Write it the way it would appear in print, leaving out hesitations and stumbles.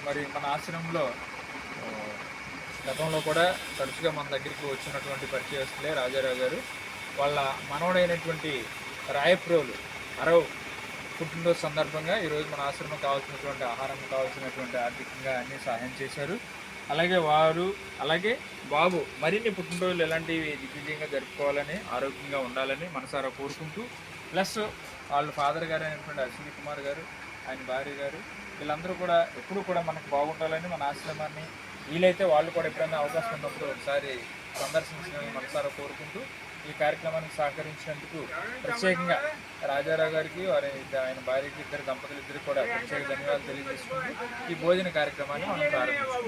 మరి మన ఆశ్రమంలో గతంలో కూడా తరచుగా మన దగ్గరికి వచ్చినటువంటి పరిచయస్తులే రాజారావు గారు. వాళ్ళ మనవడైనటువంటి రాయప్రోలు అరవ్ పుట్టినరోజు సందర్భంగా ఈరోజు మన ఆశ్రమం కావాల్సినటువంటి ఆహారం, కావాల్సినటువంటి ఆర్థికంగా అన్నీ సహాయం చేశారు. అలాగే అలాగే బాబు మరిన్ని పుట్టినరోజులు ఎలాంటివి దిగ్విజయంగా జరుపుకోవాలని, ఆరోగ్యంగా ఉండాలని మనసారా కోరుకుంటూ, ప్లస్ వాళ్ళ ఫాదర్ గారు అయినటువంటి అశ్విని కుమార్ గారు, ఆయన భార్య గారు, వీళ్ళందరూ కూడా ఎప్పుడూ కూడా మనకు బాగుండాలని, మన ఆశ్రమాన్ని వీలైతే వాళ్ళు కూడా ఎప్పుడైనా అవకాశం ఉన్నప్పుడు ఒకసారి సందర్శించడానికి మనసారా కోరుకుంటూ, ఈ కార్యక్రమానికి సహకరించినందుకు ప్రత్యేకంగా రాజారావు గారికి, ఆయన భార్యకి, దంపతులు కూడా ప్రత్యేక ధన్యవాదాలు తెలియజేసుకుంటూ ఈ భోజన కార్యక్రమాన్ని మనం ప్రారంభించాం.